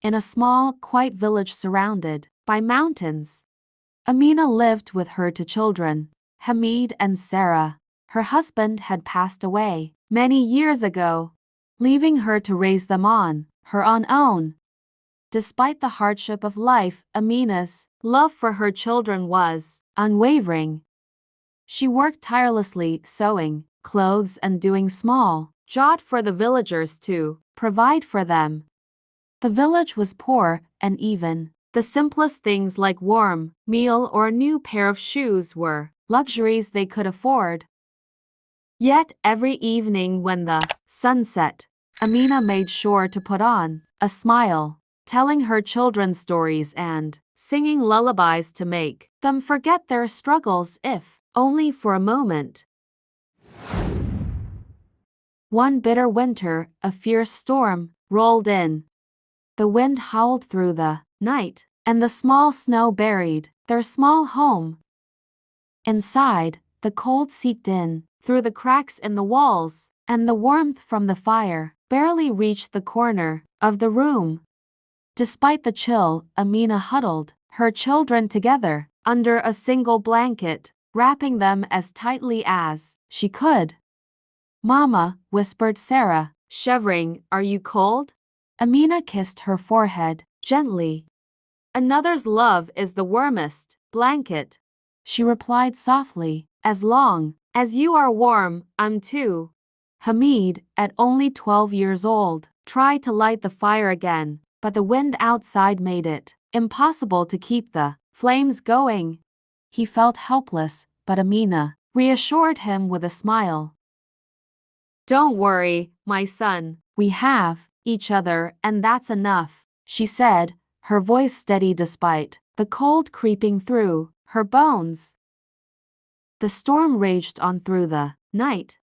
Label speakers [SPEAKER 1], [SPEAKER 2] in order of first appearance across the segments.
[SPEAKER 1] in a small, quiet village surrounded by mountains. Amina lived with her two children, Hamid and Sarah. Her husband had passed away many years ago, leaving her to raise them on her own. Despite the hardship of life, Amina's love for her children was unwavering. She worked tirelessly sewing clothes and doing small jobs for the villagers to provide for them. The village was poor, and even the simplest things like warm meal or a new pair of shoes were luxuries they could afford. Yet every evening when the sun set, Amina made sure to put on a smile, telling her children stories and singing lullabies to make them forget their struggles, if only for a moment. One bitter winter, a fierce storm rolled in. The wind howled through the night, and the small snow buried their small home. Inside, the cold seeped in through the cracks in the walls, and the warmth from the fire barely reached the corner of the room. Despite the chill, Amina huddled her children together under a single blanket, wrapping them as tightly as she could. "Mama," whispered Sarah, shivering, "are you cold?" Amina kissed her forehead gently. "Another's love is the warmest blanket," she replied softly. "As long as you are warm, I'm too." Hamid, at only 12 years old, tried to light the fire again, but the wind outside made it impossible to keep the flames going. He felt helpless, but Amina reassured him with a smile. "Don't worry, my son, we have each other, and that's enough," she said, her voice steady despite the cold creeping through her bones. The storm raged on through the night.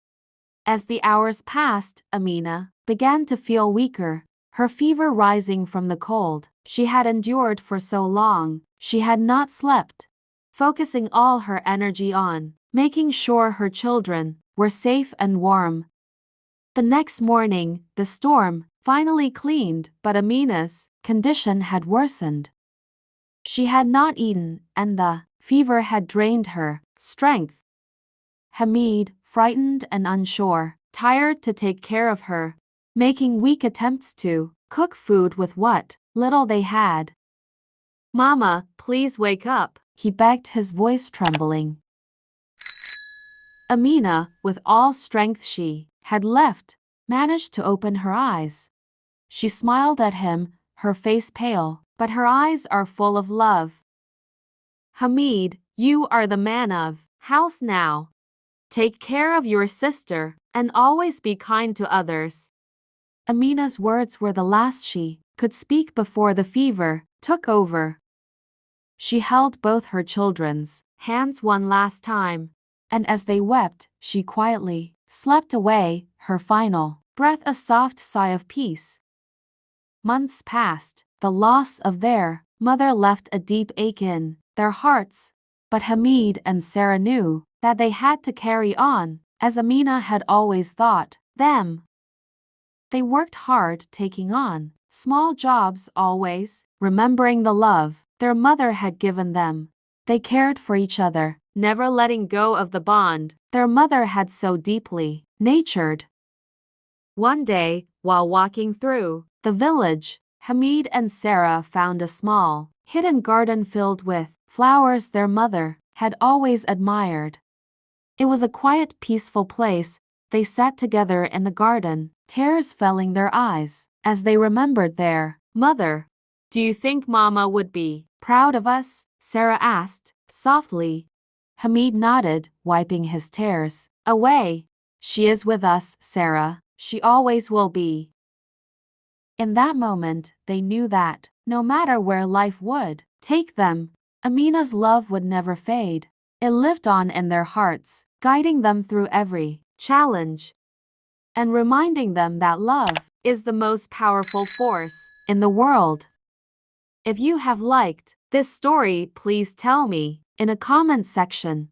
[SPEAKER 1] As the hours passed, Amina began to feel weaker, her fever rising from the cold she had endured for so long. She had not slept, focusing all her energy on making sure her children were safe and warm. The next morning, the storm finally cleared, but Amina's condition had worsened. She had not eaten, and the fever had drained her strength. Hamid, frightened and unsure, tired to take care of her, making weak attempts to cook food with what little they had. "Mama, please wake up," he begged, his voice trembling. Amina, with all strength she had left, managed to open her eyes. She smiled at him, her face pale, but her eyes are full of love. "Hamid, you are the man of house now. Take care of your sister, and always be kind to others." Amina's words were the last she could speak before the fever took over. She held both her children's hands one last time, and as they wept, she quietly slept away, her final breath a soft sigh of peace. Months passed. The loss of their mother left a deep ache in their hearts, but Hamid and Sarah knew that they had to carry on, as Amina had always taught them. They worked hard, taking on small jobs, always remembering the love their mother had given them. They cared for each other, never letting go of the bond their mother had so deeply nurtured. One day, while walking through the village, Hamid and Sarah found a small, hidden garden filled with flowers their mother had always admired. It was a quiet, peaceful place. They sat together in the garden, tears filling their eyes, as they remembered their mother. "Do you think Mama would be proud of us?" Sarah asked, softly. Hamid nodded, wiping his tears away. "She is with us, Sarah. She always will be." In that moment, they knew that, no matter where life would take them, Amina's love would never fade. It lived on in their hearts, guiding them through every challenge, and reminding them that love is the most powerful force in the world. If you have liked this story, please tell me in a comment section.